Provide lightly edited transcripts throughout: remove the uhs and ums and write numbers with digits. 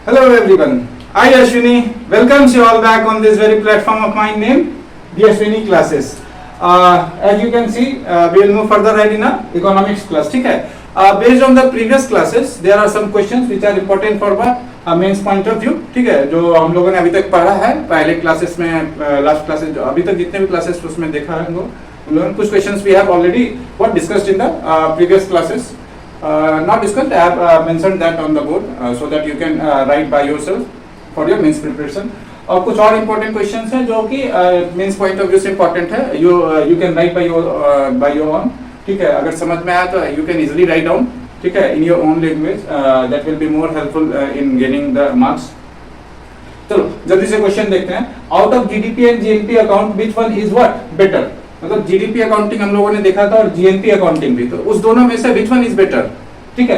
Hello everyone, I Ashwini welcomes you all back on this very platform of mine named the Ashwini classes. As you can see, we will move further ahead in a economics class. ठीक है? Based on the previous classes, there are some questions which are important for a mains point of view. ठीक है? जो हम लोगों ने अभी तक पढ़ा है पहले क्लासेस में, लास्ट क्लासेस जो अभी तक जितने भी क्लासेस उसमें देखा है हम लोगों ने कुछ questions we have already what discussed in the previous classes. Not discussed, I have mentioned that on the board so that you can write by yourself for your mains preparation. और कुछ और important questions हैं जो कि mains point of view से important है. You can write by your own. ठीक है, अगर समझ में आया तो you can easily write down. ठीक है, in your own language. That will be more helpful in gaining the marks. चलो जल्दी से क्वेश्चन देखते हैं. Out of GDP and GNP account, which one is what better? मतलब जीडीपी अकाउंटिंग हम लोगों ने देखा था और जीएनपी अकाउंटिंग भी, तो उस दोनों में से विच वन इज बेटर. ठीक है,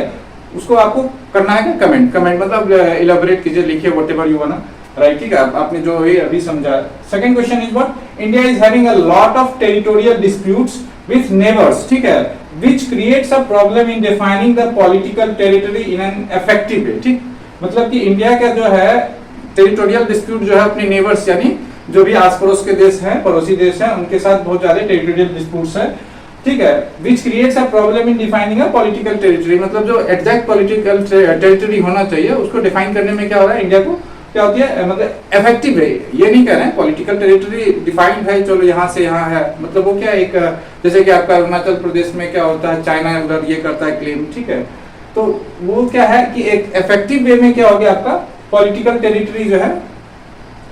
उसको आपको करना है क्या कमेंट मतलब इलेबोरेट कीजिए, लिखिए व्हाटएवर यू वांट, राइट. ठीक है, आपने जो ये अभी समझा. Second question is what India is having a lot of territorial disputes with neighbours. ठीक है, which creates a problem in defining the political territory in an effective वे. ठीक, मतलब कि इंडिया का जो है टेरिटोरियल डिस्प्यूट जो है अपने नेबर्स यानी जो भी आस पड़ोस के देश हैं, पड़ोसी देश हैं, उनके साथ बहुत ज्यादा टेरिटोरियल डिस्प्यूट्स हैं. ठीक है, which creates a problem in defining a political territory, मतलब जो एग्जैक्ट पॉलिटिकल टेरिटरी होना चाहिए उसको डिफाइन करने में क्या हो रहा है, इंडिया को क्या होती है, मतलब इफेक्टिव है. ये नहीं कह रहे हैं पॉलिटिकल टेरिटरी डिफाइंड है चलो यहाँ से यहाँ है, मतलब वो क्या एक जैसे कि आपका अरुणाचल प्रदेश में क्या होता है, चाइना उधर ये करता है क्लेम. ठीक है, तो वो क्या है कि एक इफेक्टिव वे में क्या हो गया आपका पॉलिटिकल टेरिटरी जो है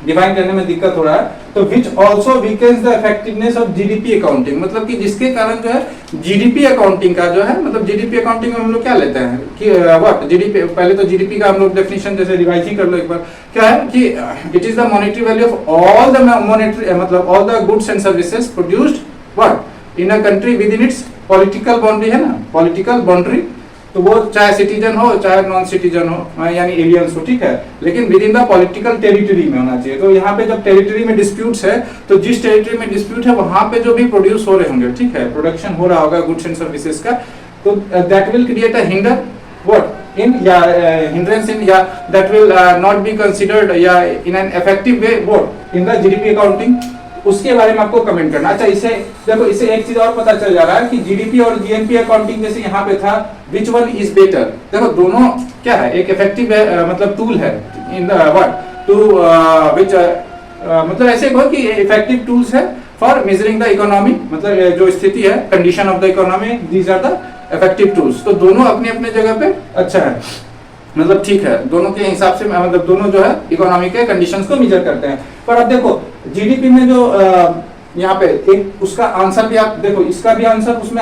डिफाइन करने में दिक्कत हो रहा है. तो which also weakens the effectiveness of GDP accounting, मतलब कि जिसके कारण जो है जीडीपी अकाउंटिंग का जो है, मतलब जीडीपी अकाउंटिंग में हम लोग क्या लेते हैं कि व्हाट जीडीपी, पहले तो जीडीपी का हम लोग डेफिनेशन जैसे रिवाइज ही कर लो एक बार. क्या है कि it is the monetary value of all the monetary मतलब all the goods and services produced what in a country within its political boundary, है ना, पॉलिटिकल बाउंड्री. तो वो चाहे सिटीजन हो चाहे नॉन सिटीजन हो यानी एलियंस हो. ठीक है, लेकिन with in the political territory में होना चाहिए. तो यहाँ पे जब टेरिटरी में डिस्प्यूट्स है तो जिस टेरिटरी में डिस्प्यूट है वहां पे जो भी प्रोड्यूस हो रहे होंगे, ठीक है, प्रोडक्शन हो रहा होगा गुड्स एंड सर्विसेज का, तो that will create a hinder what in या हिंड्रेंस इन या that will not be considered या in an effective way what in the GDP accounting. उसके बारे में आपको कमेंट करना. अच्छा, इसे देखो, इसे एक चीज और पता चल जा रहा है कि जीडीपी और जीएनपी अकाउंटिंग जैसे यहाँ पे था विच वन इज बेटर. देखो दोनों क्या है, एक इफेक्टिव मतलब टूल है in the what to which मतलब ऐसे कहो कि इफेक्टिव टूल्स है फॉर मेजरिंग द इकोनॉमी, मतलब जो स्थिति है condition of the economy, these are the effective tools. तो दोनों अपने अपने जगह पे अच्छा है, मतलब ठीक है, दोनों के हिसाब से मतलब दोनों जो है इकोनॉमी के कंडीशंस को मेजर करते हैं. पर अब देखो जीडीपी में जो यहाँ पे एक उसका आंसर भी आप देखो, इसका भी आंसर उसमें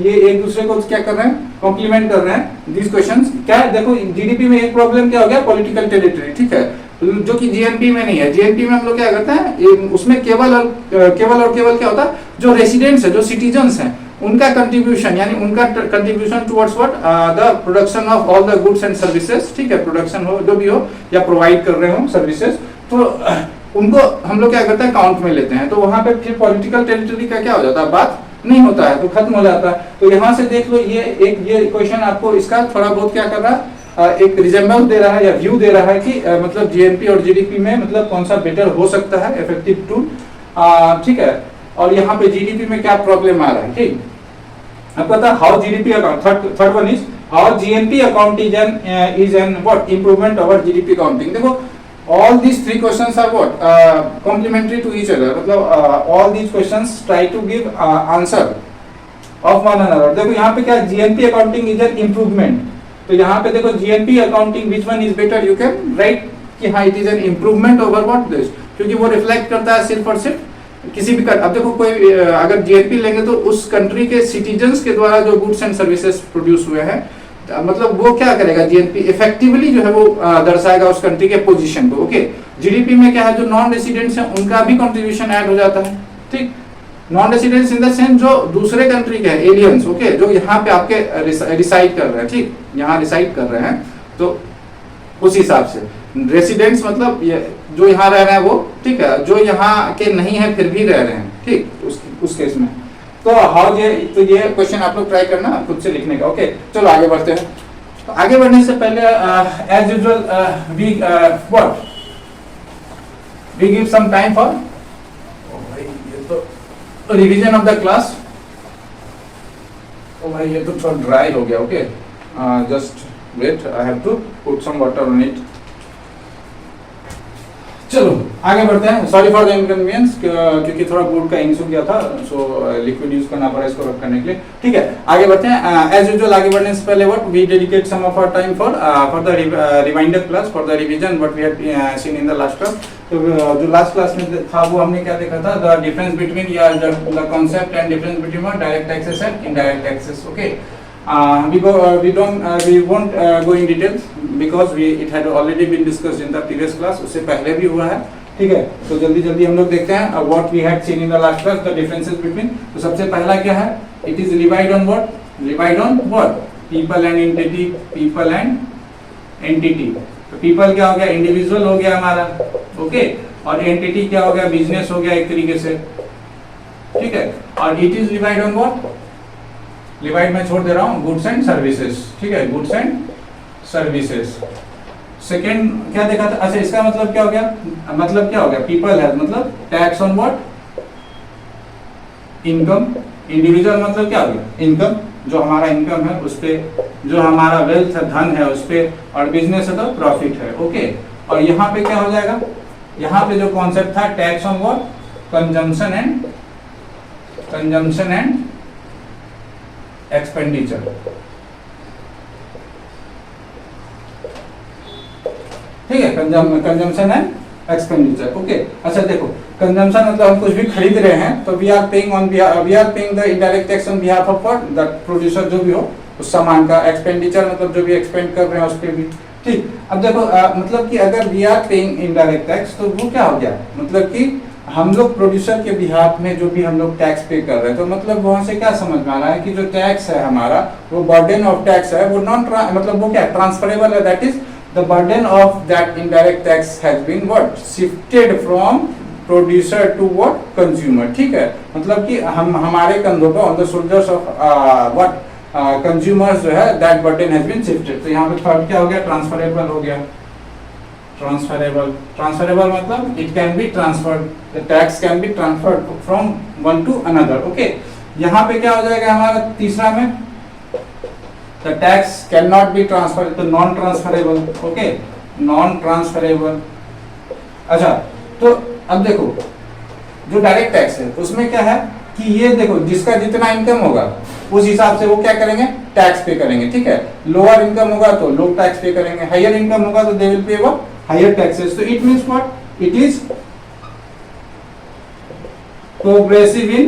ये एक दूसरे को क्या कर रहे हैं, कॉम्प्लीमेंट कर रहे हैं दीज क्वेश्चंस. क्या है, देखो जीडीपी में एक प्रॉब्लम क्या हो गया, पॉलिटिकल टेरिटरी. ठीक है, जो कि जीएनपी में नहीं है. जीएनपी में हम लोग क्या करते हैं, उसमें केवल और क्या होता है, जो रेसिडेंट्स है, जो सिटीजन्स हैं, उनका कंट्रीब्यूशन यानी उनका contribution towards what the production of all the goods and services. ठीक है, प्रोडक्शन हो जो भी हो या प्रोवाइड कर रहे हो सर्विसेज, तो उनको हम लोग क्या करते हैं काउंट में लेते हैं. तो वहां पे फिर पॉलिटिकल टेरिटरी का क्या हो जाता है, बात नहीं होता है, तो खत्म हो जाता है. तो यहाँ से देख लो ये क्वेश्चन आपको इसका थोड़ा बहुत क्या कर रहा है, एक रिजेंबल दे रहा है या व्यू दे रहा है कि मतलब जीएनपी और जीडीपी में मतलब कौन सा बेटर हो सकता है इफेक्टिव टूल. ठीक है, और यहाँ पे जीडीपी में क्या प्रॉब्लम आ रहा है. ठीक, अब पता how GDP account, third one is how GNP account is an what improvement over GDP accounting. देखो all these three questions are what complementary to each other, मतलब all these questions try to give answer of one another. देखो यहाँ पे क्या GNP accounting is an improvement, तो यहाँ पे देखो GNP accounting which one is better, you can write कि हाँ it is an improvement over what this, क्योंकि वो रिफ्लेक्ट करता है सिर्फ और सिर्फ किसी भी अब देखो कोई अगर जीएनपी लेंगे तो उस कंट्री के सिटीजन्स के द्वारा जो गुड्स एंड सर्विसेज प्रोड्यूस हुए हैं, मतलब वो क्या करेगा जीएनपी इफेक्टिवली जो है वो दर्शाएगा उस कंट्री के पोजीशन को. ओके, जीडीपी में क्या है, जो नॉन रेसिडेंट्स हैं उनका भी कंट्रीब्यूशन ऐड हो जाता है. ठीक, non residents in the sense जो दूसरे कंट्री के एलियंस, ओके, जो यहाँ पे आपके रिसाइड कर रहे हैं. ठीक, यहाँ रिसाइड कर रहे हैं, तो उस हिसाब से रेसिडेंट्स मतलब जो यहाँ रह रहे हैं वो, ठीक है, जो यहाँ के नहीं है फिर भी रह रहे हैं. ठीक, उस केस में तो हाउ ये क्वेश्चन आप लोग ट्राई करना खुद से लिखने का. ओके, चलो आगे बढ़ते हैं. तो आगे बढ़ने से पहले as usual we what we give some time for ये तो रिवीजन ऑफ द क्लास। ओ भाई ये तो थोड़ा ड्राई हो गया। Okay just wait, I have to put some water on it. चलो आगे बढ़ते हैं। सॉरी फॉर द इनकन्वीनियंस, क्योंकि थोड़ा बोर्ड का इंक सूख गया था, सो लिक्विड यूज करना पड़ा इसको रब करने के लिए। ठीक है आगे बढ़ते हैं। एज यूजुअल आगे बढ़ने से पहले what we dedicate some of our time for the reminder class, for the revision what we had seen in the last class. तो जो लास्ट क्लास में था वो हमने क्या देखा था, द डिफरेंस बिटवीन या the concept and difference between direct taxes and indirect taxes. Okay we won't go in details because it had already been discussed in the previous class, उससे पहले भी हुआ है। ठीक है तो जल्दी जल्दी हम लोग देखते हैं what we had seen in the last class, the differences between। तो सबसे पहला क्या है, it is relied on what people and entity, people and entity। तो people क्या हो गया, इंडिविजुअल हो गया हमारा, ओके और एंटिटी क्या हो गया, बिजनेस हो गया एक तरीके से। ठीक है और it is relied on what, divide में छोड़ दे रहा हूँ, गुड्स एंड सर्विसेज। ठीक है गुड्स एंड सर्विसेज। सेकेंड क्या देखा था, अच्छा इसका मतलब क्या हो गया, मतलब क्या हो गया, पीपल हैज मतलब tax on what, income. Individual मतलब क्या हो गया, इनकम, जो हमारा इनकम है उस पे, जो हमारा वेल्थ है धन है उस पे, और बिजनेस है तो प्रॉफिट है। ओके और यहाँ पे क्या हो जाएगा, यहाँ पे जो कॉन्सेप्ट था tax on what, consumption and expenditure. ठीक है कंजम्पशन एंड एक्सपेंडिचर। ओके अच्छा देखो कंजम्पशन मतलब हम कुछ भी खरीद रहे हैं तो we are paying the indirect tax on behalf of what, the producer जो भी हो उस सामान का। एक्सपेंडिचर मतलब जो भी एक्सपेंड कर रहे हैं उस पर भी। ठीक अब देखो मतलब कि अगर we are paying indirect tax तो वो क्या हो गया, मतलब कि हम लोग प्रोड्यूसर के बिहाफ में जो भी हम लोग टैक्स पे कर रहे हैं, तो मतलब वहां से क्या समझ में आ रहा है कि जो टैक्स है हमारा, वो बर्डन ऑफ टैक्स है, वो मतलब वो क्या ट्रांसफरेबल है, that is the burden of that indirect tax has been what shifted from producer to what consumer. ठीक है मतलब कि हम हमारे कंधों पर on the shoulders of what consumers जो है that burden has been shifted. तो यहाँ पे थर्ड क्या हो गया, ट्रांसफरेबल हो गया। ट्रांसफरेबल मतलब it can be transferred, the tax can be transferred from one to another. Okay यहाँ पे क्या हो जाएगा हमारा तीसरा में, the tax can not be transfer, तो non transferable. Okay non transferable. अच्छा तो अब देखो जो डायरेक्ट टैक्स है उसमें क्या है कि ये देखो जिसका जितना इनकम होगा उस हिसाब से वो क्या करेंगे, टैक्स पे करेंगे। ठीक है लोअर इनकम होगा तो लो टैक्स पे करेंगे, हायर इनकम होगा तो they will pay what higher taxes. तो it means what, it is progressive in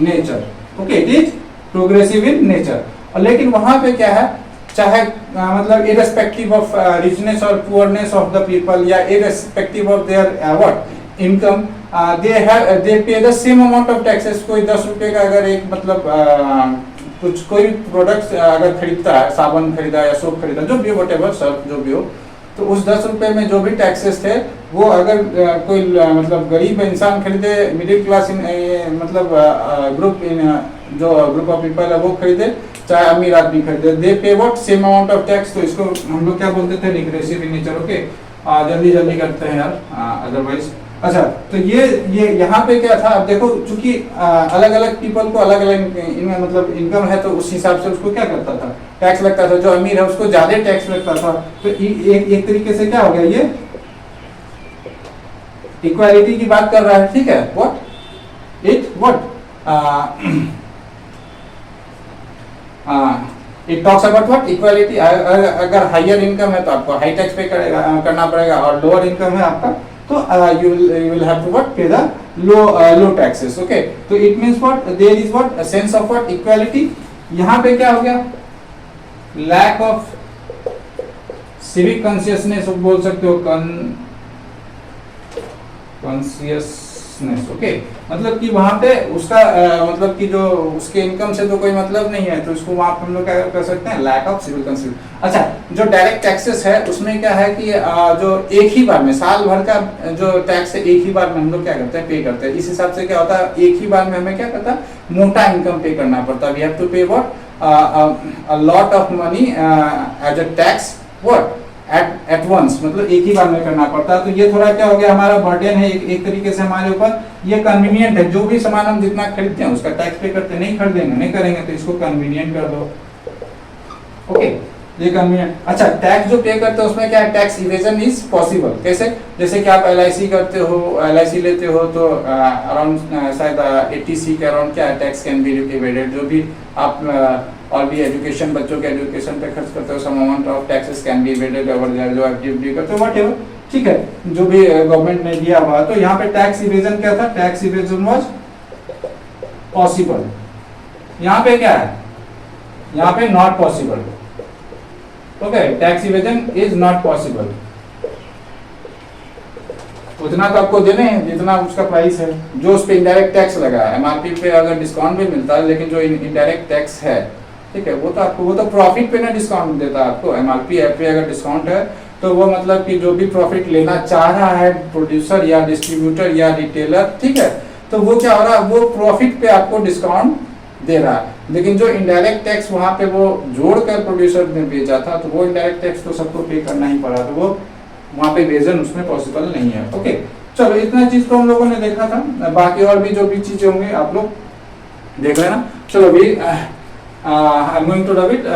nature. Okay it is progressive in nature. और लेकिन वहां पे क्या है, चाहे मतलब इरेस्पेक्टिव ऑफ रिचनेस और पुअरनेस ऑफ द पीपल या irrespective of their what income, they pay the same amount of taxes. कोई 10 रुपए का अगर एक मतलब कुछ कोई प्रोडक्ट्स अगर खरीदता है, साबुन खरीदा या सोप खरीदा, जो भी व्हाटएवर सर्फ जो भी हो, तो उस 10 रुपए में जो भी टैक्सेस थे वो अगर कोई मतलब गरीब इंसान खरीदे, मिडिल क्लास मतलब ग्रुप जो ग्रुप ऑफ पीपल है वो खरीदे, चाहे अमीर आदमी खरीदे, दे पे what same amount of tax. तो इसको हम लोग क्या बोलते थे, रिग्रेसिव इन नेचर। ओके जल्दी जल्दी करते हैं यार अदरवाइज। अच्छा तो ये यहाँ पे क्या था, अब देखो चूंकि अलग अलग पीपल को अलग अलग मतलब इनकम है तो उस हिसाब से उसको क्या करता था, टैक्स लगता था। जो अमीर है उसको ज्यादा टैक्स लगता था। तो एक तरीके से क्या हो गया, ये इक्वालिटी की बात कर रहा है। ठीक है what it talks about what equality. अगर हायर इनकम है तो आपको हाई टैक्स पे करना पड़ेगा, और लोअर इनकम है आपका तो you will have to what pay the low taxes। okay तो it means what there is what a sense of what equality। यहाँ पे क्या हो गया, lack of civic consciousness बोल सकते हो, consciousness। okay मतलब कि वहां पे उसका मतलब कि जो उसके इनकम से तो कोई मतलब नहीं है, तो इसको वहां पे हम लोग क्या कर सकते हैं, लैक ऑफ सिविल कंसिडर। अच्छा जो डायरेक्ट टैक्सेस है उसमें क्या है कि जो एक ही बार में साल भर का जो टैक्स है एक ही बार में हम लोग क्या करते हैं, पे करते हैं। इस हिसाब से क्या होता है, एक ही बार में हमें क्या करता है, मोटा इनकम पे करना पड़ता है। वी हैव टू पे what a lot of money as a tax what at once, मतलब एक ही बार में करना पड़ता है। तो ये थोड़ा क्या हो गया, हमारा बर्डन है एक तरीके से हमारे ऊपर। ये कन्वीनियंट है, जो भी सामान हम जितना खरीदते हैं उसका टैक्स पे करते, नहीं खरीदेंगे नहीं करेंगे तो इसको कन्वीनियंट कर दो। ओके, ये कन्वीनियंट। अच्छा, टैक्स जो पे करते हो उसमें क्या है, टैक्स इवेजन इज पॉसिबल। कैसे? जैसे कि आप LIC करते हो, LIC लेते हो तो अराउंड शायद 80C के अराउंड क्या है, टैक्स कैन बी इवेडेड। जो भी आप और भी एजुकेशन, बच्चों के एजुकेशन पे खर्च करते हो, some amount of taxes can be evaded over there, जो एक्टिविटी करते हो व्हाटएवर, ठीक है, जो भी गवर्नमेंट ने दिया हुआ। तो यहाँ पे टैक्स इवेजन क्या था, टैक्स इवेजन वाज पॉसिबल। यहाँ पे क्या है, यहाँ पे not possible. Okay, tax evasion is not possible. उतना तो आपको देने हैं जितना उसका प्राइस है, जो उस पे इनडायरेक्ट टैक्स लगा है। MRP पे अगर डिस्काउंट भी मिलता है, लेकिन जो इनडायरेक्ट टैक्स है, ठीक है, वो तो आपको, वो तो प्रॉफिट पे ना डिस्काउंट देता है आपको। MRP पे अगर डिस्काउंट है तो वो मतलब कि जो भी प्रॉफिट लेना चाह रहा है प्रोड्यूसर या डिस्ट्रीब्यूटर या रिटेलर, ठीक है, तो वो क्या हो रहा है, वो प्रॉफिट पे आपको डिस्काउंट दे रहा है। लेकिन जो इनडायरेक्ट टैक्स वहां पे वो जोड़कर प्रोड्यूसर ने बेचा था, तो वो इनडायरेक्ट टैक्स तो सबको पे करना ही पड़ा, तो वो वहां पे इवेजन उसमें पॉसिबल नहीं है। ओके, चलो इतना चीज तो हम लोगों ने देखा था, बाकी और भी जो भी चीजें होंगे आप लोग देख लेना। चलो अभी I am going to do it,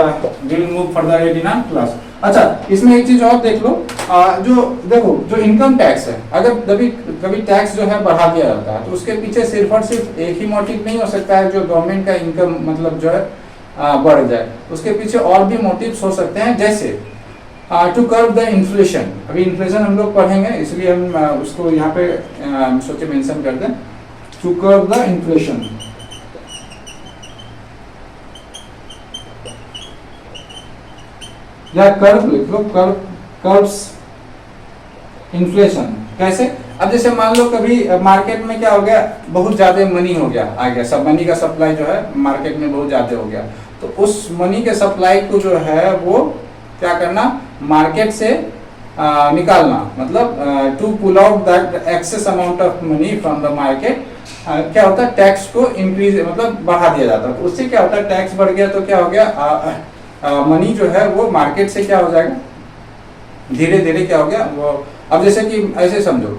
we will move further in our class. अच्छा, इसमें एक चीज और देख लो, जो देखो, जो इनकम टैक्स है, अगर कभी टैक्स जो है बढ़ा दिया जाता है तो उसके पीछे सिर्फ और सिर्फ एक ही मोटिव नहीं हो सकता है, जो गवर्नमेंट का इनकम मतलब जो है बढ़ जाए। उसके पीछे और भी मोटिव्स हो सकते हैं, जैसे टू कर्व द इन्फ्लेशन। अभी इन्फ्लेशन हम लोग पढ़ेंगे, इसलिए हम उसको यहाँ पे सोचे मेंशन कर दें, टू कर्व द इन्फ्लेशन। या कर्व लिख लो, कर्व्स इन्फ्लेशन। कैसे? अब जैसे मान लो कभी मार्केट में क्या हो गया, बहुत ज्यादा मनी हो गया, आ गया, सब मनी का सप्लाई जो है मार्केट में बहुत ज्यादा हो गया, तो उस मनी के सप्लाई को जो है वो क्या करना, मार्केट से निकालना, मतलब to pull out that excess amount of money from the market. क्या होता है, टैक्स को इंक्रीज मतलब बढ़ा दिया जाता है। तो उससे क्या होता है, टैक्स बढ़ गया तो क्या हो गया, मनी जो है वो मार्केट से क्या हो जाएगा, धीरे धीरे क्या हो गया वो। अब जैसे कि ऐसे समझो,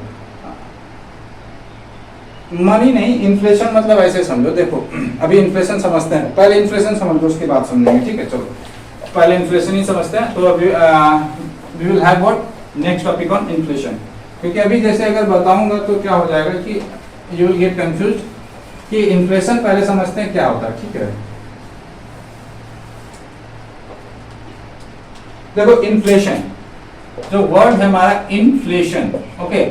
मनी नहीं, इन्फ्लेशन मतलब ऐसे समझो, देखो अभी इन्फ्लेशन समझते हैं, पहले इन्फ्लेशन समझ लो उसके बाद समझेंगे, ठीक है। चलो पहले इन्फ्लेशन ही समझते हैं, तो अभी we will have what next topic on inflation. क्योंकि अभी जैसे अगर बताऊंगा तो क्या हो जाएगा कि यू विल गेट कंफ्यूज कि इन्फ्लेशन पहले समझते हैं क्या होता है, ठीक है। देखो इन्फ्लेशन, जो वर्ड है हमारा इन्फ्लेशन, ओके,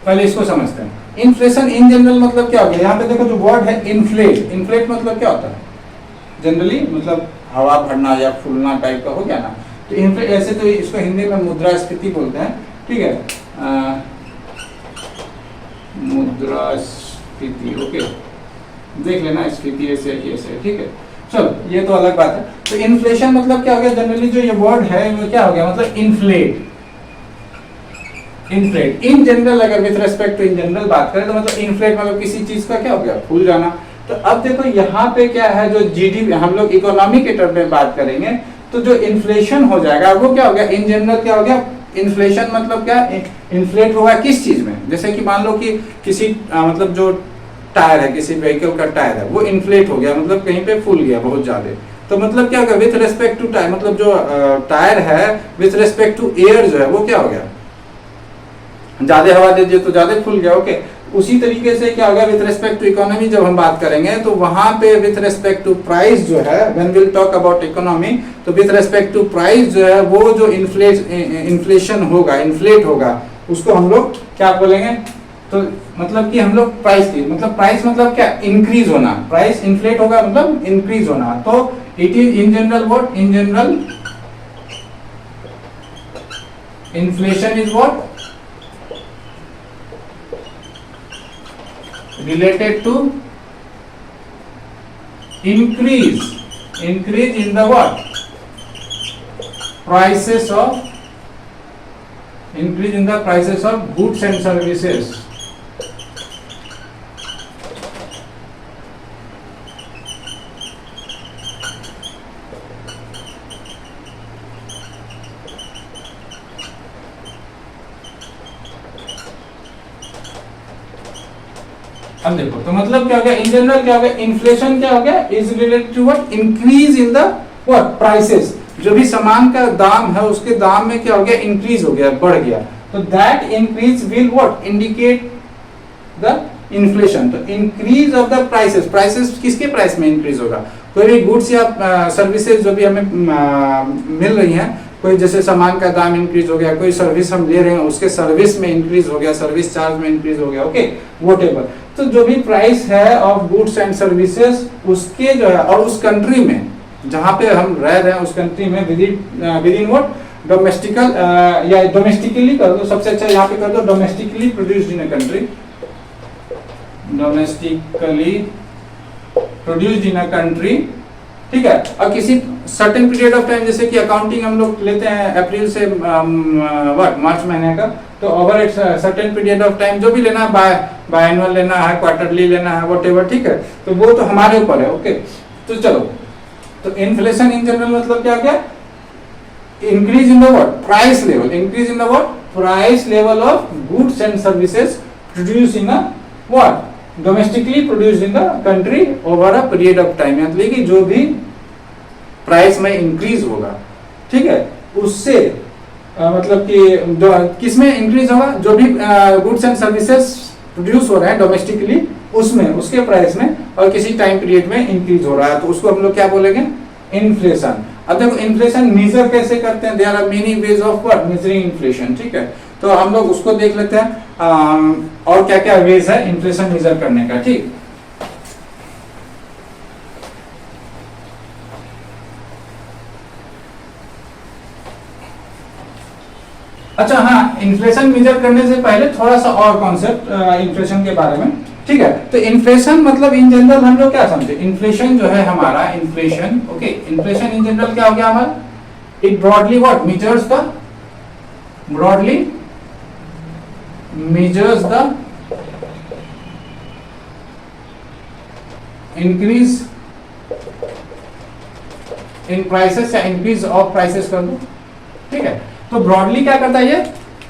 पहले इसको समझते हैं। इन्फ्लेशन इन जनरल मतलब क्या हो गया, यहाँ पे देखो जो वर्ड है इन्फ्लेट, इन्फ्लेट मतलब क्या होता है, जनरली मतलब हवा भरना या फूलना टाइप का हो गया ना। तो इन्फ्लेट, ऐसे तो इसको हिंदी में मुद्रास्फीति बोलते हैं, ठीक है, मुद्रास्फीति, ओके, देख लेना, स्फीति ऐसे ऐसे, ठीक है। चलो ये तो अलग बात है। तो इन्फ्लेशन मतलब क्या हो गया, जनरली जो ये वर्ड है वो क्या हो गया, मतलब इन्फ्लेट, इन्फ्लेट इन जनरल। अगर with respect to in general बात करें तो मतलब इन्फ्लेट मतलब किसी चीज का क्या हो गया, फूल जाना। तो अब देखो यहाँ पे क्या है, जो जीडीपी, हम लोग इकोनॉमी के टर्म में बात करेंगे, तो जो इन्फ्लेशन हो जाएगा वो क्या हो गया, इन जनरल क्या हो गया, इन्फ्लेशन मतलब क्या, इन्फ्लेट होगा किस चीज में। जैसे कि मान लो कि किसी मतलब जो टायर है, किसी व्हीकल का टायर है, वो इन्फ्लेट हो गया, मतलब कहीं पे फूल गया बहुत ज्यादा। तो मतलब क्या होगा, विथ रेस्पेक्ट टू टायर, मतलब जो टायर है विथ रेस्पेक्ट टू एयर जो है वो क्या हो गया, ज्यादा हवा दे दिए तो ज्यादा फूल गया, ओके। उसी तरीके से क्या होगा, विथ रेस्पेक्ट टू इकोनॉमी जब हम बात करेंगे तो वहां पे विथ रेस्पेक्ट टू प्राइस जो है, when we will talk about economy, तो विथ रेस्पेक्ट टू प्राइस जो है वो जो इन्फ्लेशन होगा, इन्फ्लेट होगा, उसको हम लोग क्या बोलेंगे। तो मतलब कि हम लोग प्राइस की, मतलब प्राइस मतलब क्या, इंक्रीज होना, प्राइस इन्फ्लेट होगा मतलब इंक्रीज होना। तो it is in general what, in general inflation is what, related to increase in the what, prices of, increase in the prices of goods and services। अब देखो तो मतलब क्या हो गया, इन जनरल क्या हो गया, इन्फ्लेशन क्या हो गया, is related to what, increase in the what prices, जो भी सामान का दाम है उसके दाम में क्या हो गया, इंक्रीज हो गया, बढ़ गया, तो that increase will what indicate the inflation. तो increase of the prices, prices किसके प्राइस में इंक्रीज होगा, कोई भी गुड्स या सर्विसेज जो भी हमें मिल रही हैं, कोई जैसे सामान का दाम इंक्रीज हो गया, कोई सर्विस हम ले रहे हैं उसके सर्विस में इंक्रीज हो गया, सर्विस चार्ज में इंक्रीज हो गया, ओके व्हाटएवर। तो जो भी प्राइस है ऑफ गुड्स एंड सर्विसेज उसके जो है, और उस कंट्री में जहां पे हम रह रहे हैं उस कंट्री में विद इन व्हाट डोमेस्टिकल या डोमेस्टिकली कर दो, सबसे अच्छा यहाँ पे कर दो domestically produced in a country, domestically produced in a country, ठीक है। और किसी सर्टेन पीरियड ऑफ टाइम, जैसे कि अकाउंटिंग हम लोग लेते हैं अप्रैल से मार्च महीने का, तो over a certain period of time जो भी लेना है, बाय एनुअल लेना है, क्वार्टरली लेना है, व्हाटएवर, ठीक है, तो वो तो हमारे ऊपर है, ओके। तो चलो, तो इन्फ्लेशन इन जनरल मतलब क्या क्या, increase in the what price level, increase in the what price level of goods and services produce in a what domestically produced in the country over a period of time, मतलब कि जो भी price में increase होगा, ठीक है, उससे मतलब कि किस में इंक्रीज होगा, जो भी गुड्स एंड सर्विसेज प्रोड्यूस हो रहा है डोमेस्टिकली उसमें, उसके प्राइस में, और किसी टाइम पीरियड में इंक्रीज हो रहा है, तो उसको हम लोग क्या बोलेंगे, इन्फ्लेशन। अब देखो इन्फ्लेशन मेजर कैसे करते हैं, there are many ways of what measuring inflation, ठीक है, तो हम लोग उसको देख लेते हैं और क्या क्या वेज है इन्फ्लेशन मेजर करने का, ठीक। अच्छा हाँ, इन्फ्लेशन मेजर करने से पहले थोड़ा सा और कॉन्सेप्ट इन्फ्लेशन के बारे में, ठीक है। तो इन्फ्लेशन मतलब इन जनरल हम लोग क्या समझे, इन्फ्लेशन जो है हमारा, inflation, okay, inflation in general क्या हो गया हमारा, it broadly what measures the, broadly measures the increase in prices या increase of prices कर दो, ठीक है। तो ब्रॉडली क्या करता है, ये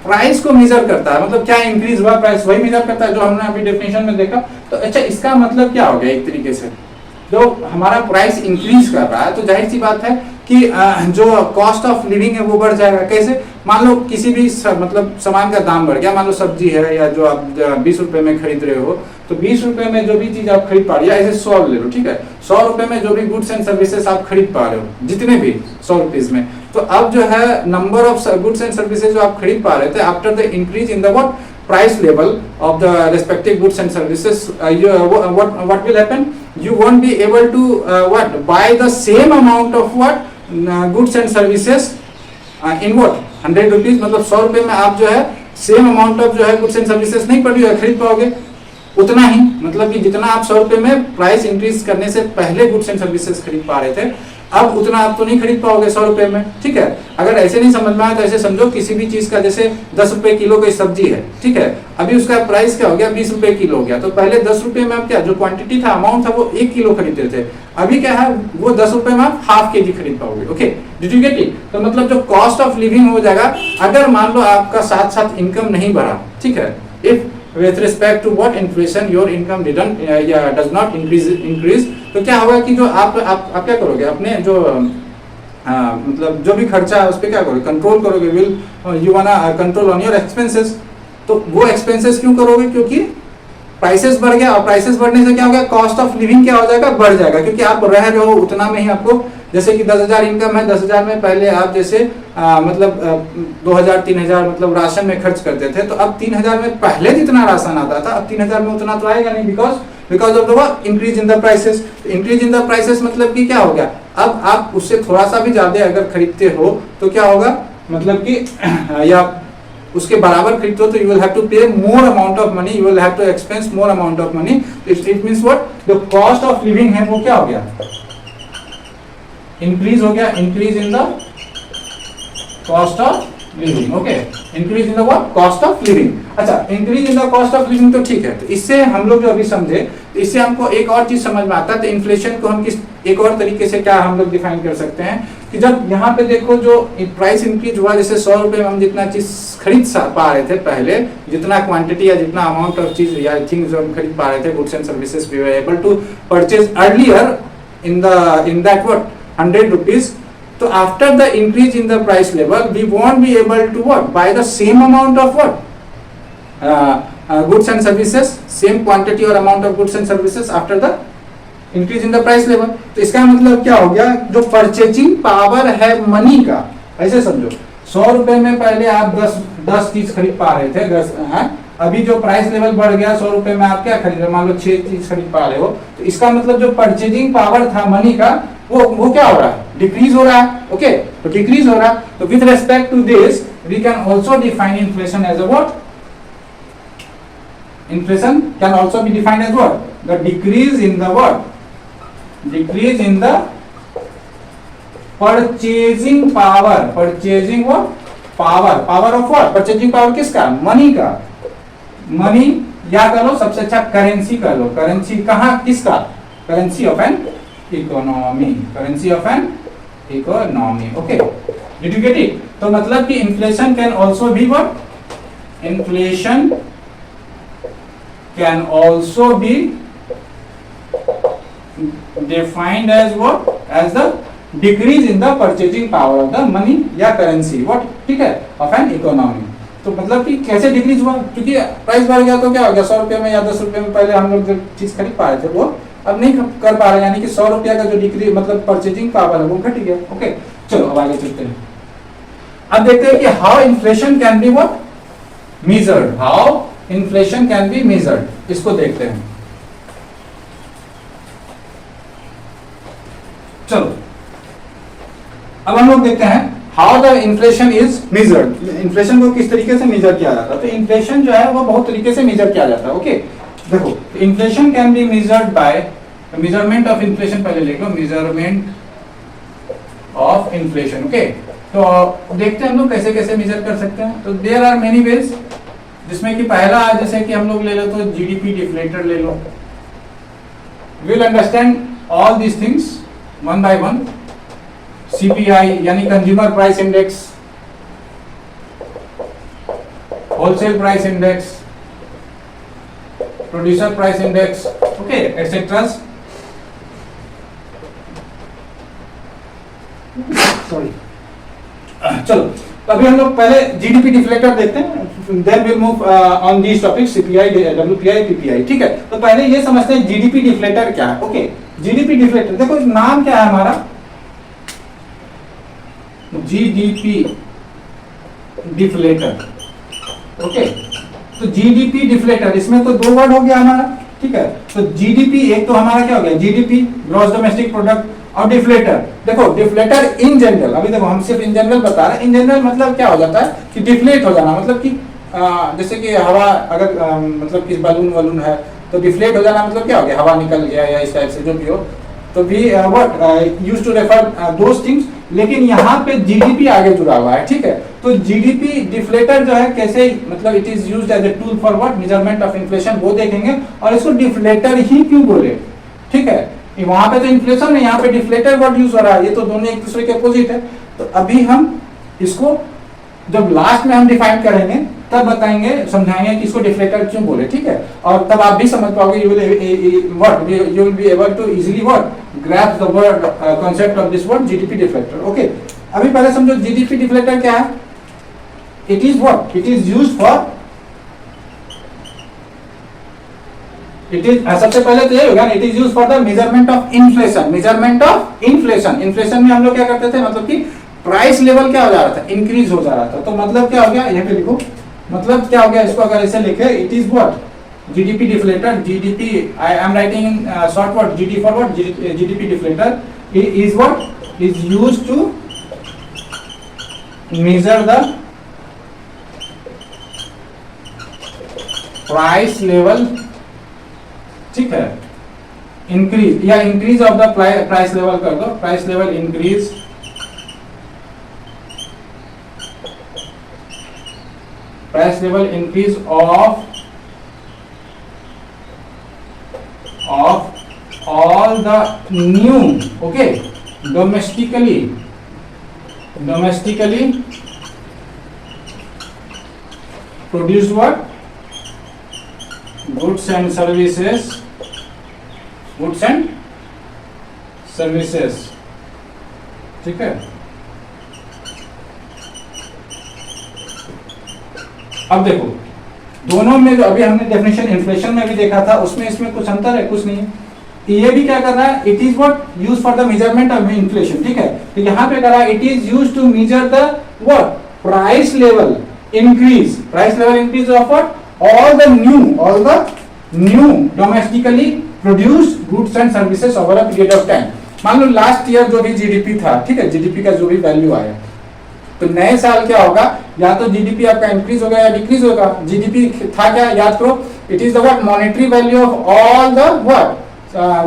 प्राइस को मेजर करता है, मतलब क्या इंक्रीज हुआ प्राइस वही मेजर करता है, जो हमने अभी डेफिनेशन में देखा। तो अच्छा, इसका मतलब क्या हो गया, एक तरीके से जो हमारा प्राइस इंक्रीज कर रहा है, तो जाहिर सी बात है कि जो कॉस्ट ऑफ लिविंग है वो बढ़ जाएगा। कैसे, मान लो किसी भी मतलब सामान का दाम बढ़ गया, मान लो सब्जी है या जो आप 20 रुपए में खरीद रहे हो, तो 20 रुपए में जो भी चीज आप खरीद पा रहे हो, ऐसे 100 ले लो, ठीक है, 100 रुपए में जो भी गुड्स एंड सर्विसेज आप खरीद पा रहे हो, जितने भी 100 रुपीज में, तो अब जो है number of goods and services जो आप खरीद पा रहे थे, after the increase in the what price level of the respective goods and services, what will happen, you won't be able to what buy the same amount of what goods and services in what 100 rupees, मतलब 100 रुपए में आप जो है same amount of जो है goods and services नहीं खरीद पाओगे, उतना ही, मतलब कि जितना आप 100 रुपए में प्राइस इंक्रीज करने से पहले गुड्स एंड सर्विसेज खरीद पा रहे थे, अब उतना आप तो नहीं खरीद पाओगे 100 रुपए में, ठीक है। अगर ऐसे नहीं समझ में आया तो ऐसे समझो, किसी भी चीज का जैसे 10 रुपए किलो की सब्जी है, ठीक है, अभी उसका प्राइस क्या हो गया, 20 रुपए किलो हो गया, तो पहले 10 रुपए में आप क्या, जो क्वांटिटी था, अमाउंट था, वो 1 किलो खरीदते थे, अभी क्या है, वो 10 रुपए में आप हाफ केजी खरीद पाओगे, okay, did you get it. तो मतलब जो कॉस्ट ऑफ लिविंग हो जाएगा, अगर मान लो आपका साथ साथ इनकम नहीं बढ़ा, ठीक है, if with respect to what inflation your income didn't does not increase, तो क्या होगा कि जो आप क्या करोगे, अपने जो मतलब जो भी खर्चा है उस पे क्या करोगे, कंट्रोल करोगे, will you wanna control on your expenses. तो वो एक्सपेंसेस क्यों करोगे, क्योंकि प्राइसेस बढ़ गया, और प्राइसेस बढ़ने से क्या होगा, कॉस्ट ऑफ लिविंग क्या हो जाएगा, बढ़ जाएगा, क्योंकि आप रह रहे हो उतना में ही, आपको जैसे कि 10,000 इनकम है, 10,000 में पहले आप जैसे मतलब 2,000 3,000 मतलब राशन में खर्च करते थे, तो अब 3,000 में पहले जितना राशन आता था, अब 3,000 में उतना तो आएगा नहीं, because of the increase in the prices. Increase in the prices मतलब कि क्या हो गया, अब आप उससे थोड़ा सा भी ज्यादा अगर खरीदते हो तो क्या होगा, मतलब कि या उसके बराबर खरीदते हो, तो you will have to pay more amount of money, you will have to expense more amount of money. It means what, the cost of living है वो क्या हो गया, इंक्रीज हो गया, increase in the cost of living, okay, increase in the what, cost of living. अच्छा, increase in the cost of living तो ठीक है, तो इससे हम लोग जो अभी समझे, तो इससे हमको एक और चीज समझ में आता है, तो इन्फ्लेशन को हम किस एक और तरीके से क्या हम लोग डिफाइन कर सकते हैं कि जब यहाँ पे देखो जो प्राइस इंक्रीज हुआ, जैसे 100 रुपए में हम जितना चीज खरीद पा रहे थे पहले, जितना क्वांटिटी या जितना अमाउंट ऑफ चीज या थिंग्स जो हम खरीद पा रहे थे, goods and services we were able to purchase earlier in that what 100 rupees. So after the increase in the price level, we won't be able to what buy the same amount of what goods and services, same quantity or amount of goods and services after the increase in the price level. तो इसका मतलब क्या हो गया, जो purchasing power है money का, ऐसे समझो 100 रुपए में पहले आप 10 चीज खरीद पा रहे थे, 10 है, अभी जो प्राइस लेवल बढ़ गया 100 रुपए में आप क्या खरीद रहे हो, मान लो 6 चीज खरीद पा रहे हो, तो इसका मतलब जो परचेजिंग पावर था मनी का वो क्या हो रहा है, डिक्रीज हो रहा है. ओके, तो डिक्रीज हो रहा है. तो with respect to this we can also define inflation as a what, inflation can also be defined as what, the decrease in the what, decrease in the purchasing power, purchasing what power, power of what, purchasing power किसका, money का. Money या करो सबसे अच्छा currency कर लो, currency कहाँ किसका, currency of an economy, currency of an economy. Okay, did you get it. तो मतलब कि inflation can also be what, inflation can also be defined as what, as the decrease in the purchasing power of the money या currency what, ठीक है, of an economy. तो मतलब कि कैसे डिक्रीज हुआ, क्योंकि प्राइस बढ़ गया तो क्या हो गया, 100 रुपए में या 10 रुपए में पहले हम लोग जो चीज खरीद पा रहे थे वो अब नहीं कर पा रहे, यानी कि 100 रुपया का जो डिक्रीज मतलब परचेजिंग पावर है वो घट गया. ओके, चलो अब आगे चलते हैं. अब देखते हैं कि how inflation can be what measured, how inflation can be measured, इसको देखते हैं. चलो अब हम लोग देखते हैं how the inflation is measured. Inflation को किस तरीके से मेजर किया जाता है. तो इन्फ्लेशन जो है वो बहुत तरीके से मेजर किया जाता है. ओके, देखो inflation can be measured by, measurement of inflation पहले लिख लो, मेजरमेंट ऑफ इन्फ्लेशन. ओके, तो देखते हैं हम लोग कैसे कैसे मेजर कर सकते हैं. तो देयर आर मेनी वेज, जिसमें कि पहला जैसे कि हम लोग ले लो तो जीडीपी डिफ्लेटर ले लो. We will understand all these things one by one. CPI यानी consumer price index, wholesale price index, producer price index, okay etcetera. Sorry, चलो अभी हम लोग पहले जीडीपी डिफ्लेक्टर देखते हैं, then will move on these topic CPI, WPI, PPI. ठीक है, तो पहले ये समझते हैं जीडीपी डिफ्लेक्टर क्या है. ओके, जीडीपी डिफ्लेक्टर देखो नाम क्या है हमारा, जीडीपी डिफ्लेटर. ओके, तो जीडीपी डिफ्लेटर, इसमें तो दो वर्ड हो गया हमारा. ठीक है, तो जीडीपी एक तो हमारा क्या हो गया, जीडीपी ग्रॉस डोमेस्टिक प्रोडक्ट, और डिफ्लेटर देखो, डिफ्लेटर इन जनरल, अभी देखो हम सिर्फ इन जनरल बता रहे हैं. इन जनरल मतलब क्या हो जाता है कि डिफ्लेट हो जाना, मतलब कि जैसे कि हवा अगर मतलब कि बलून वलून है तो डिफ्लेट हो जाना मतलब क्या हो गया, हवा निकल गया या इस टाइप से जो भी हो, तो भी what used to refer those things. लेकिन यहाँ पे जीडीपी आगे जुड़ा हुआ है. ठीक है, तो जीडीपी डिफ्लेटर जो है कैसे, मतलब it is used as a tool for what, measurement of inflation, वो देखेंगे. और इसको डिफ्लेटर ही क्यों बोले. ठीक है, वहां पे तो इन्फ्लेशन है, यहाँ पे डिफ्लेटर वर्ड यूज हो रहा है, ये तो दोनों एक दूसरे के अपोजिट है. तो अभी हम इसको जब लास्ट में हम डिफाइन करेंगे तब बताएंगे, समझाएंगे कि इसको डिफ्लेक्टर क्यों बोले. ठीक है, और तब आप भी समझ पाओगे, you will be able to easily what grasp the word concept of this word GDP deflector. Okay, अभी पहले समझो जीडीपी डिफ्लेक्टर क्या है. It is what, it is used for, it is सबसे पहले तो ये होगा, it is used for the measurement of inflation. Measurement of inflation, inflation में हम लोग क्या करते थे, मतलब कि प्राइस लेवल क्या हो जा रहा था, इंक्रीज हो जा रहा था. तो मतलब क्या हो गया, यहाँ पे लिखो, मतलब क्या हो गया, इसको अगर ऐसे लिखे, it is what GDP deflator. GDP I am writing in short word, GD for what, GDP deflator is what, is used to measure the price level. ठीक है, इंक्रीज या increase of the price level कर दो, price level increase, price level increase of all the new, okay, domestically domestically produced what, goods and services, goods and services, ठीक है। अब देखो दोनों में जो अभी हमने डेफिनेशन इन्फ्लेशन में भी देखा था, उसमें इसमें कुछ अंतर है? कुछ नहीं है। ये भी क्या कर रहा है? It is what use for the measurement of inflation, ठीक है। तो यहाँ पे कर रहा है it is use to measure the what price level increase, price level increase of what all the new domestically produced goods and services over a period of time. मान लो लास्ट ईयर जो भी जीडीपी था, ठीक है, GDP का जो भी वैल्यू आया, तो नए साल क्या होगा? या तो जीडीपी आपका इंक्रीज होगा या डिक्रीज होगा। जीडीपी था क्या? याद करो, it is the what monetary value of all the what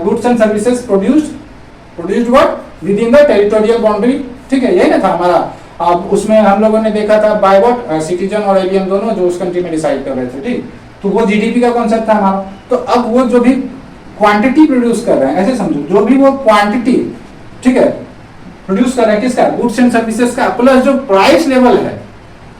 goods and services produced what with in the territorial boundary, ठीक है, यही ना था हमारा। अब उसमें हम लोगों ने देखा था बाय व्हाट सिटीजन और एलियन दोनों जो उस कंट्री में डिसाइड कर रहे थे, ठीक। तो वो जीडीपी का कॉन्सेप्ट था हमारा। तो अब वो जो भी क्वांटिटी प्रोड्यूस कर रहे हैं, ऐसे समझो, जो भी वो क्वांटिटी, ठीक है, प्रोड्यूस कर रहे हैं किसका? गुड्स एंड सर्विसेज का, प्लस जो प्राइस लेवल है।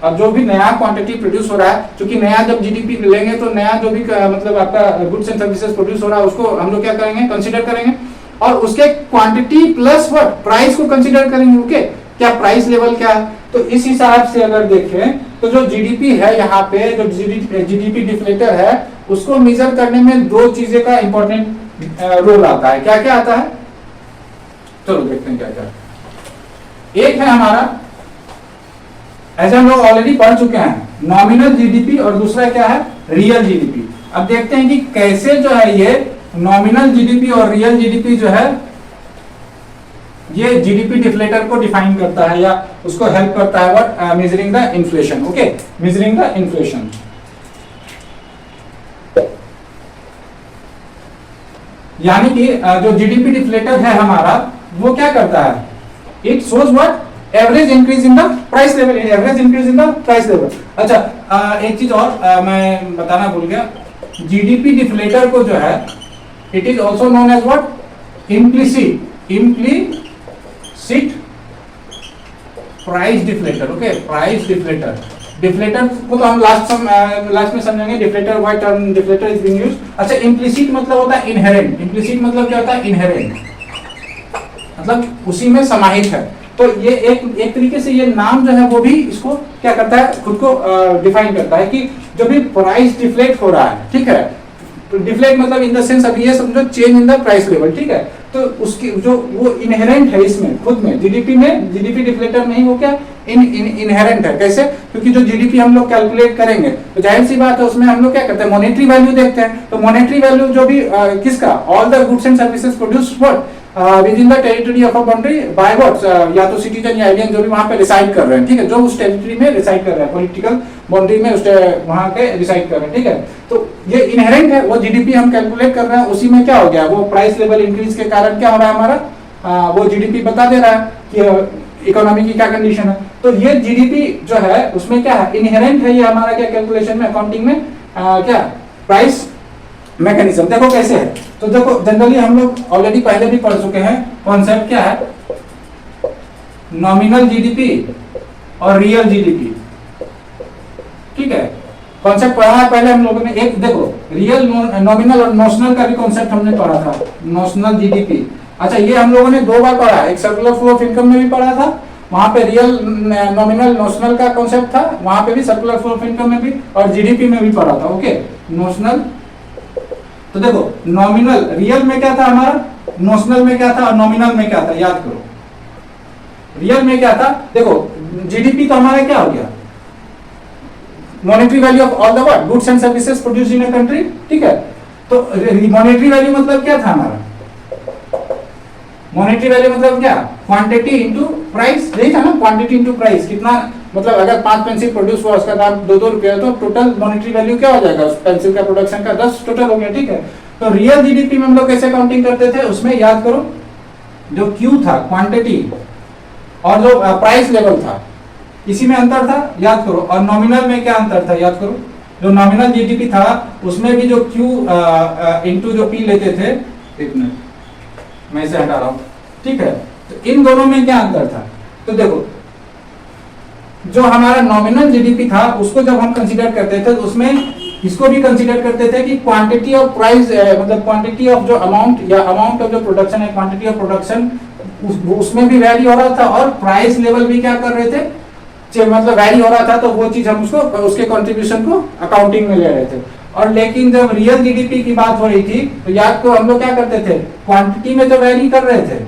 अब जो भी नया क्वांटिटी प्रोड्यूस हो रहा है, क्योंकि नया जब जीडीपी लेंगे तो नया जो भी मतलब आपका गुड्स एंड सर्विसेज प्रोड्यूस हो रहा है उसको हम लोग क्या करेंगे? कंसीडर करेंगे, और उसके क्वांटिटी प्लस व्हाट प्राइस को कंसीडर करेंगे। ओके, क्या प्राइस लेवल क्या है? तो इस हिसाब से अगर देखें तो जो जीडीपी है यहाँ पे, जो जीडीपी डिफ्लेटर है, उसको मेजर करने में दो चीजें का इंपॉर्टेंट रोल आता है। क्या क्या आता है? चलो देखते हैं क्या क्या। एक है हमारा, ऐसे हम लोग ऑलरेडी पढ़ चुके हैं, नॉमिनल जीडीपी, और दूसरा क्या है? Real GDP. अब देखते हैं कि कैसे जो है ये नॉमिनल जीडीपी और रियल जीडीपी जो है ये जीडीपी डिफ्लेटर को डिफाइन करता है या उसको हेल्प करता है what measuring the inflation. Okay, measuring the inflation. यानी कि जो जीडीपी डिफ्लेटर है हमारा, वो क्या करता है? It shows what average increase in the price level, average increase in the price level. अच्छा, एक चीज और मैं बताना भूल गया, जीडीपी डिफ्लेटर को जो है it is also known as what implicit price deflator. Okay, price deflator, deflator को तो हम लास्ट में समझेंगे, deflator why term deflator is being used. अच्छा, इम्प्लीसिट मतलब होता है इनहेरेंट, इम्प्लीसिट मतलब क्या होता है? इनहेरेंट, मतलब उसी में समाहित है। तो ये एक तरीके से ये नाम जो है वो भी इसको क्या करता है? खुद को डिफाइन करता है कि जो भी प्राइस डिफ्लेट हो रहा है, ठीक है, डिफ्लेट मतलब इन द सेंस अभी ये समझो change in the price level, ठीक है। तो उसकी जो वो इनहेरेंट है इसमें खुद में, जीडीपी में, जीडीपी डिफ्लेटर नहीं, वो क्या इनहेरेंट है। कैसे? क्योंकि जो जीडीपी हम लोग कैलकुलेट करेंगे तो जाहिर सी बात है उसमें हम लोग क्या करते हैं? मॉनेटरी वैल्यू देखते हैं। तो मॉनेटरी वैल्यू जो भी किसका? All the goods and services produced what with in the territory of a boundary by what, या तो सिटीजन या एलियन जो भी वहां पे रिसाइड कर रहे हैं, ठीक है, जो उस टेरिटरी में रिसाइड कर रहे हैं, पॉलिटिकल बाउंड्री में वहां के रिसाइड कर रहे हैं, ठीक है। तो ये इनहेरेंट है, वो जीडीपी हम कैलकुलेट कर रहे हैं, उसी में क्या हो गया? वो प्राइस लेवल इंक्रीज के कारण क्या हो रहा है हमारा? वो जीडीपी बता दे रहा है कि इकोनॉमी की क्या कंडीशन है। तो ये जीडीपी जो है उसमें क्या है? इनहेरेंट है ये हमारा क्या कैलकुलेशन में, अकाउंटिंग में क्या प्राइस मैकेनिज्म। देखो कैसे है, तो देखो जनरली हम लोग ऑलरेडी पहले भी पढ़ चुके हैं, कॉन्सेप्ट क्या है? नॉमिनल जीडीपी और रियल जीडीपी, ठीक है, कॉन्सेप्ट पढ़ा है पहले हम लोगों ने। एक देखो रियल, नॉमिनल और नोशनल का भी कॉन्सेप्ट हमने पढ़ा था, नोशनल जीडीपी। अच्छा, ये हम लोगों ने दो बार पढ़ा है, एक सर्कुलर फ्लो ऑफ इनकम में भी पढ़ा था, वहां पे रियल, नॉमिनल, नोशनल का कॉन्सेप्ट था, वहां पे भी सर्कुलर फ्लो ऑफ इनकम में भी, और जीडीपी में भी पढ़ा था। Okay, notional. तो देखो नॉमिनल, रियल में क्या था हमारा, नोशनल में क्या था, और नॉमिनल में क्या था? याद करो, रियल में क्या था? देखो जीडीपी तो हमारा क्या हो गया? Monetary value of all the what goods and services produced in a country, ठीक है। तो मॉनेटरी वैल्यू मतलब क्या था हमारा? मॉनेटरी वैल्यू मतलब क्या? क्वांटिटी इनटू प्राइस, यही था ना, क्वांटिटी इनटू प्राइस। कितना मतलब अगर 5 पेंसिल प्रोड्यूस हुआ, उसका दाम 2-2 रुपया, तो टोटल मॉनेटरी वैल्यू क्या हो जाएगा उस पेंसिल का प्रोडक्शन का? 10 टोटल हो गया, ठीक है। तो रियल जीडीपी में हम लोग कैसे काउंटिंग करते थे? उसमें याद करो, जो क्यू था क्वांटिटी, और जो प्राइस लेवल था, इसी में अंतर था, याद करो। और नॉमिनल में क्या अंतर था? याद करो, जो नॉमिनल जीडीपी था उसमें भी जो क्यू इंटू जो पी लेते थे, एक मिनट मैं इसे हटा रहा हूं, ठीक है। तो इन दोनों में क्या अंतर था? तो देखो जो हमारा नॉमिनल जीडीपी था उसको जब हम कंसीडर करते थे तो उसमें इसको भी कंसीडर करते थे कि क्वांटिटी ऑफ प्राइस मतलब क्वांटिटी ऑफ जो अमाउंट या अमाउंट ऑफ जो प्रोडक्शन है, क्वांटिटी ऑफ प्रोडक्शन उसमें भी वैरी हो रहा था और प्राइस लेवल भी क्या कर रहे थे, मतलब वैरी हो रहा था, तो वो चीज हम उसको उसके कंट्रीब्यूशन को अकाउंटिंग में ले रहे थे। और लेकिन जब रियल जीडीपी की बात हो रही थी तो याद को हम लोग क्या करते थे, क्वांटिटी में तो वैरी कर रहे थे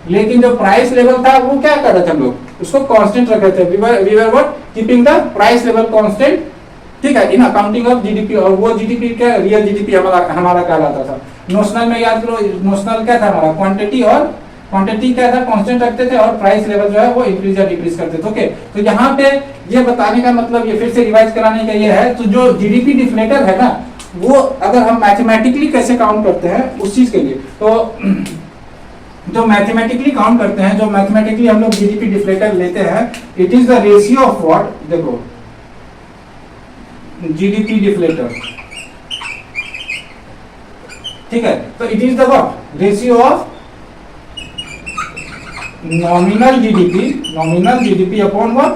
लेकिन जो प्राइस लेवल था वो क्या कर रहे थे, हम लोग उसको कांस्टेंट रख रहे थे। We were what keeping the price level constant, ठीक है, इन अकाउंटिंग ऑफ जीडीपी। और वो जीडीपी क्या रियल जीडीपी हमारा कहलाता था। नोशनल में याद करो, नोशनल क्या था हमारा, क्वांटिटी, और क्वांटिटी क्या था, कांस्टेंट रखते थे और प्राइस लेवल जो है वो इंक्रीज या डिक्रीज करते थे। ओके, तो यहाँ पे ये बताने का मतलब, ये फिर से रिवाइज कराने का ये है, तो जो जीडीपी डिफ्लेटर है ना, वो अगर हम मैथमेटिकली कैसे काउंट करते हैं उस चीज के लिए, तो जो मैथमेटिकली काउंट करते हैं, जो मैथमेटिकली हम लोग जीडीपी डिफ्लेटर लेते हैं, it is the ratio of what, देखो जीडीपी डिफ्लेटर, ठीक है, तो it is the what ratio of nominal GDP upon what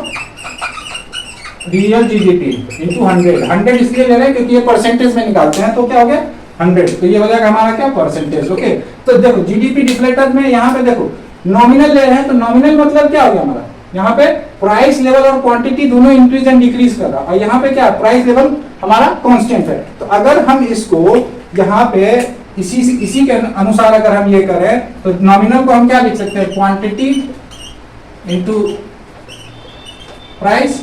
real GDP into 100 इसलिए ले रहे हैं क्योंकि ये परसेंटेज में निकालते हैं, तो क्या हो गया 100, तो ये हो जाएगा हमारा क्या परसेंटेज। ओके, तो देखो जीडीपी डिफ्लेटर में यहाँ पे देखो नॉमिनल ले रहे हैं, तो नॉमिनल मतलब क्या हो गया हमारा, यहाँ पे प्राइस लेवल और क्वांटिटी दोनों इंक्रीज एंड डिक्रीज कर रहा है, और यहाँ पे क्या प्राइस लेवल हमारा कांस्टेंट है। तो अगर हम इसको यहाँ पे इसी के अनुसार अगर हम ये करें तो नॉमिनल को हम क्या लिख सकते हैं, quantity into price,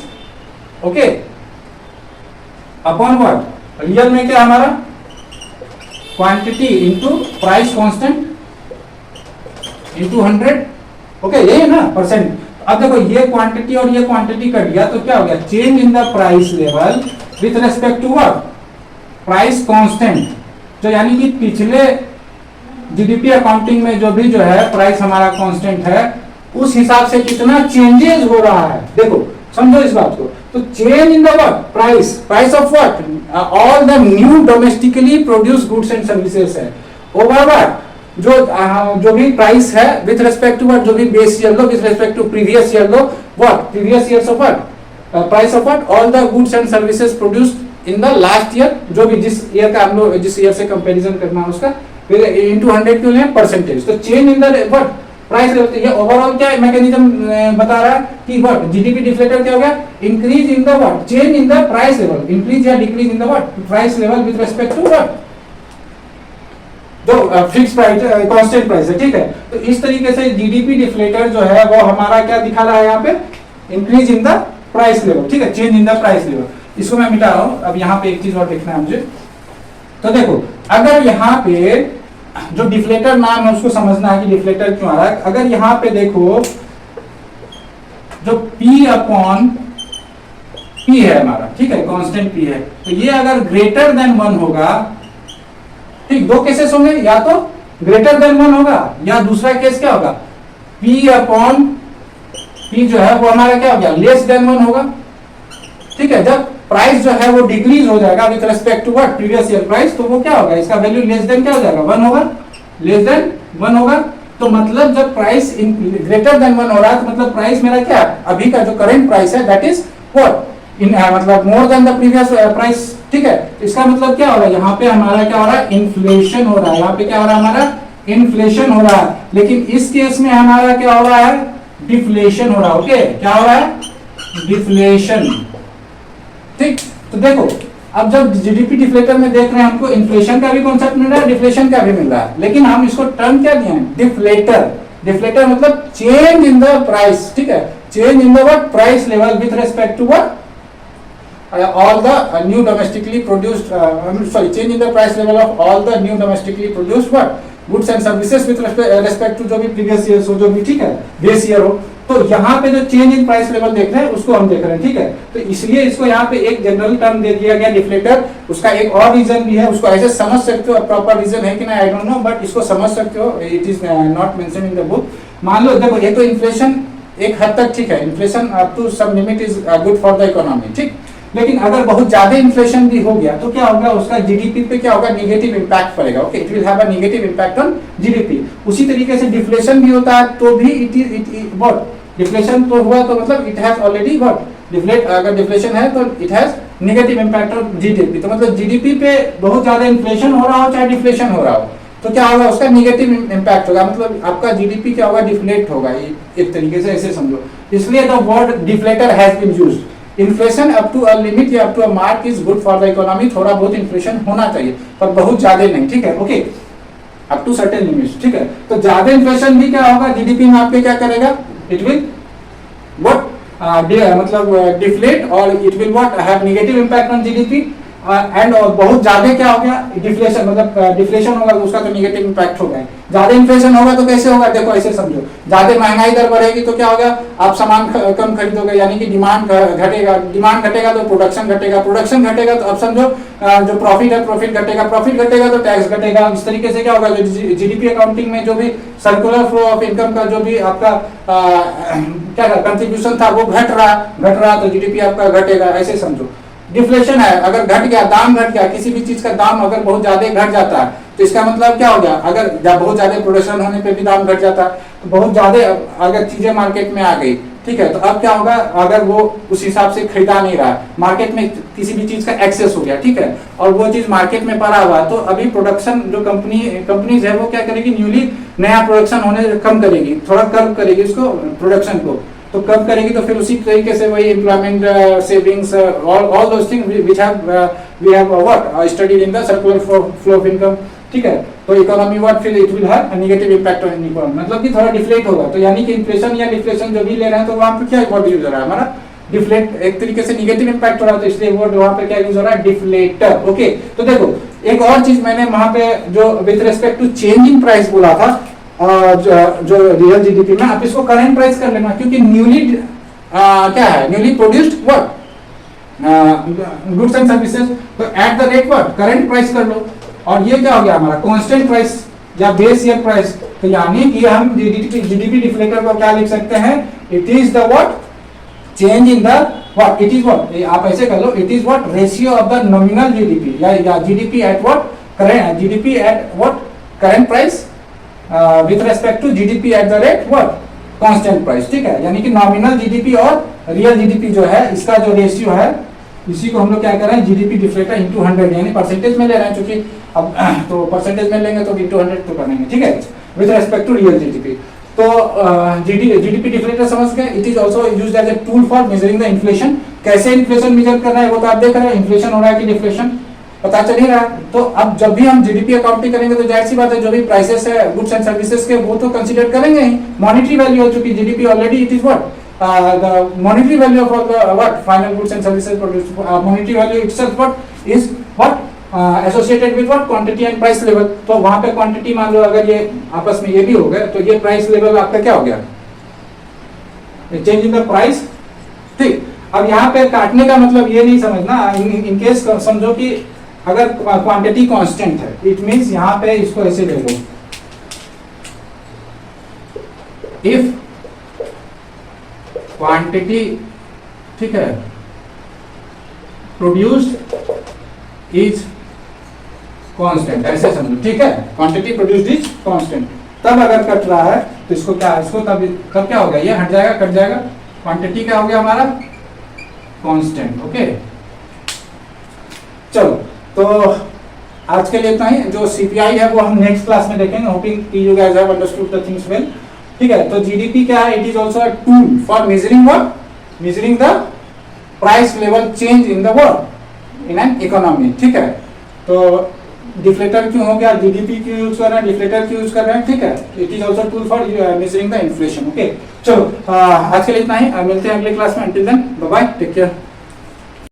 okay, upon what real में क्या हमारा quantity into price constant into 100, okay, यही है ना परसेंट। अब देखो ये क्वांटिटी और ये क्वांटिटी कर दिया तो क्या हो गया, change in the price level with respect to what price constant, जो यानी कि पिछले जीडीपी अकाउंटिंग में जो भी जो है प्राइस हमारा कांस्टेंट है उस हिसाब से कितना चेंजेस हो रहा है, देखो समझो इस बात को। तो change in the what price of what all the new domestically produce goods and services है ओवर व्हाट जो भी प्राइस है विथ रेस्पेक्ट टू व्हाट जो भी बेस ईयर लो with respect to previous year लो what previous years of what price of what all the goods and services produced in the last year, जो भी जिस ईयर का हम लोग जिस ईयर से कंपैरिजन करना है उसका, फिर इनटू 100 क्यों लें परसेंटेज। तो change in the what price level, ये ओवरऑल क्या मैकेनिज्म बता रहा है कि व्हाट जीडीपी डिफ्लेटर क्या हो गया, increase in the what change in the price level, increase या decrease in the what price level with respect to what जो फिक्स प्राइस कांस्टेंट प्राइस है, ठीक है। तो इस तरीके से जीडीपी डिफ्लेटर जो है वो हमारा क्या दिखा रहा है यहाँ पे, increase in the price level, ठीक है, change in the price level. इसको मैं मिटा रहा हूं। अब यहाँ पे एक चीज और देखना है मुझे, तो देखो अगर यहाँ पे जो डिफ्लेटर नाम है उसको समझना है कि डिफ्लेटर क्यों आ रहा है। अगर यहाँ पे देखो जो P अपॉन P है हमारा, ठीक है, कांस्टेंट P है, तो ये अगर ग्रेटर देन 1 होगा, ठीक, दो केसेस होंगे, या तो ग्रेटर देन 1 होगा या दूसरा केस क्या होगा P अपॉन P जो है वो हमारा क्या हो गया लेस देन 1 होगा, ठीक है। जब प्राइस जो है वो डिक्रीज हो जाएगा with respect to what previous year price, तो वो क्या होगा, इसका वैल्यू लेस देन क्या हो जाएगा 1 होगा, लेस देन 1 होगा। तो मतलब जब प्राइस ग्रेटर देन 1 हो रहा है तो मतलब प्राइस मेरा क्या अभी का जो करंट प्राइस है दैट इज व्हाट इन मतलब more than the previous price, ठीक है। इसका मतलब क्या हो रहा है, यहाँ पे हमारा क्या हो रहा है, इन्फ्लेशन हो रहा है, यहाँ पे क्या हो रहा है हमारा इन्फ्लेशन हो रहा है। लेकिन इस केस में हमारा क्या हो रहा है, डिफ्लेशन हो रहा है, ओके, क्या हो रहा है, डिफ्लेशन, ठीक। तो देखो अब जब जीडीपी डिफ्लेटर में देख रहे हैं हमको इन्फ्लेशन का भी कॉन्सेप्ट मिल रहा है, डिफ्लेशन का भी मिल रहा है, लेकिन हम इसको टर्म क्या दिए हैं, डिफ्लेटर। डिफ्लेटर मतलब चेंज इन द प्राइस, ठीक है, change in the what price level with respect to what all the new domestically produced change in the price level of all the new domestically produced what goods and services with respect to जो भी previous years हो, जो भी, ठीक है, base year हो। तो यहाँ पे जो चेंज इन प्राइस लेवल देख रहे हैं उसको हम देख रहे हैं, ठीक है। तो इसलिए इसको यहाँ पे एक जनरल टर्म दे दिया गया डिफ्लेटर। उसका एक और रीजन भी है, उसको ऐसे समझ सकते हो, प्रॉपर रीजन है कि ना आई डोंट नो, बट इसको समझ सकते हो, it is not mention in the book. मान लो देखो ये तो इन्फ्लेशन एक हद तक ठीक है, inflation up to some limit is good for the economy, ठीक। लेकिन अगर बहुत ज्यादा इन्फ्लेशन भी हो गया तो क्या होगा, उसका जीडीपी पे क्या होगा, नेगेटिव इंपैक्ट पड़ेगा, okay, it will have a negative impact on GDP. उसी तरीके से डिफ्लेशन भी होता है तो भी इट इज व्हाट डिफ्लेशन तो हुआ तो मतलब it has already what deflate, अगर डिफ्लेशन है तो it has negative impact on GDP. तो मतलब जीडीपी पे बहुत ज्यादा इन्फ्लेशन हो रहा हो चाहे डिफ्लेशन हो रहा हो तो क्या होगा, उसका नेगेटिव इम्पैक्ट होगा, मतलब आपका जीडीपी क्या होगा, डिफ्लेट होगा, एक तरीके से ऐसे समझो। इसलिए the word deflator has been used. Inflation up to a limit या up to a mark is good for the economy. थोड़ा बहुत इन्फ्लेशन होना चाहिए पर बहुत ज्यादा नहीं, ठीक है, okay, up to certain limits, ठीक है। तो ज्यादा इन्फ्लेशन भी क्या होगा, जीडीपी में आपके क्या करेगा, इट विल व्हाट मतलब डिफ्लेट और it will what have negative impact on GDP and बहुत ज्यादा क्या हो गया, डिफ्लेशन, मतलब डिफ्लेशन होगा तो उसका तो नेगेटिव इम्पैक्ट होगा। ज्यादा इन्फ्लेशन होगा तो कैसे होगा, देखो ऐसे समझो, ज्यादा महंगाई दर बढ़ेगी तो क्या होगा, आप सामान कम खरीदोगे, यानी कि डिमांड घटेगा, डिमांड घटेगा तो प्रोडक्शन घटेगा, प्रोडक्शन घटेगा तो अब समझो जो प्रॉफिट है प्रॉफिट घटेगा, प्रॉफिट घटेगा तो टैक्स घटेगा। इस तरीके से क्या होगा, जो जीडीपी अकाउंटिंग में जो भी सर्कुलर फ्लो ऑफ इनकम का जो भी आपका क्या कंट्रीब्यूशन था वो घट रहा तो जीडीपी आपका घटेगा, ऐसे समझो। डिफ्लेशन है, अगर घट गया, दाम घट गया, किसी भी चीज का दाम अगर बहुत ज्यादा घट जाता है तो इसका मतलब क्या हो गया, अगर बहुत ज्यादा प्रोडक्शन होने पे भी दाम घट जाता है तो बहुत ज्यादा अगर चीजें मार्केट में आ गई, ठीक है, तो अब क्या होगा, अगर वो उस हिसाब से खरीदा नहीं रहा, मार्केट में किसी भी चीज का एक्सेस हो गया, ठीक है, और वो चीज मार्केट में पड़ा हुआ, तो अभी प्रोडक्शन जो कंपनीज है वो क्या करेगी, न्यूली नया प्रोडक्शन होने कम करेगी, थोड़ा कम करेगी उसको प्रोडक्शन को, तो कम करेगी तो फिर उसी तरीके से वही employment savings all those things which we have what studied in the circular flow of income, ठीक है। तो इकोनॉमी व्हाट फिर it will have negative impact on economy, मतलब कि थोड़ा डिफ्लेट होगा, तो यानी कि इन्फ्लेशन या डिफ्लेशन जो भी ले रहे हैं तो वहां पे क्या वर्ड यूज हो रहा है हमारा, डिफ्लेट, एक तरीके से नेगेटिव इंपैक्ट हो रहा है, तो इसलिए वर्ड वहां पे क्या यूज हो रहा है, डिफ्लेटर, ओके। तो देखो एक और चीज मैंने वहां पे जो with respect to change in price बोला था, जो रियल जीडीपी में, आप इसको करंट प्राइस कर लेना, क्योंकि न्यूली क्या है, newly produced what goods and services, तो at the rate what current price कर लो, और ये क्या हो गया हमारा कांस्टेंट प्राइस या बेस ईयर प्राइस। तो यानी कि हम जीडीपी डिफ्लेटर को क्या लिख सकते हैं, it is the what change in the what, it is what, आप ऐसे कर लो, it is what ratio of the nominal GDP या GDP at what current, GDP at what current price with respect to GDP at the rate what constant price, ठीक है। यानी कि nominal GDP और रियल जीडीपी जो है इसका जो रेशियो है, इसी को हम लोग क्या कर रहे हैं, जीडीपी डिफ्लेटर इनटू 100, यानी परसेंटेज में ले रहे हैं, क्योंकि अब तो परसेंटेज में लेंगे तो इनटू 100 तो करेंगे, ठीक है, with respect to real GDP. तो जीडीपी डिफ्लेटर समझ गए। It is also used as a tool for measuring the inflation. कैसे इन्फ्लेशन मेजर कर रहा है वो तो आप देख रहे हैं, इन्फ्लेशन हो रहा है कि डिफ्लेशन पता चल ही रहा है। तो अब जब भी हम जीडीपी अकाउंटिंग करेंगे तो जाहिर सी बात है जो भी प्राइसेस है गुड्स एंड सर्विसेज के वो तो कंसीडर करेंगे ही। मॉनेटरी वैल्यू हो चुकी GDP already, it is what the monetary value of all the what final goods and services produced. Monetary value itself what is what associated with what quantity and price level. तो वहां पे quantity मान लो अगर ये आपस में ये भी हो गया तो ये price level आपका क्या हो गया, चेंज इन द प्राइस, ठीक। अब यहाँ पे काटने का मतलब ये नहीं समझना, इन केस समझो कि अगर क्वांटिटी कांस्टेंट है, इट मींस यहाँ पे इसको ऐसे ले लो, इफ क्वांटिटी, ठीक है, प्रोड्यूस्ड इज कांस्टेंट, ऐसे समझो, ठीक है, क्वांटिटी प्रोड्यूस्ड इज कांस्टेंट। तब अगर कट रहा है तो इसको क्या, इसको तब क्या होगा, ये हट जाएगा, कट जाएगा, क्वांटिटी क्या हो गया हमारा कांस्टेंट, ओके। चलो तो आज के लिए इतना ही। जो सीपीआई है वो हम नेक्स्ट क्लास में देखेंगे, hoping you guys have understood the things well, ठीक है। तो जीडीपी क्या है, it is also a tool for measuring what, measuring the price level change in the world in an economy, ठीक है। तो डिफ्लेटर क्यों हो गया, जीडीपी क्यों यूज कर रहे हैं, डिफ्लेटर क्यों यूज कर रहे हैं, ठीक है। It is also tool for measuring the inflation, okay. चलो आज के लिए इतना ही, मिलते हैं अगले क्लास में, until then bye bye, take care.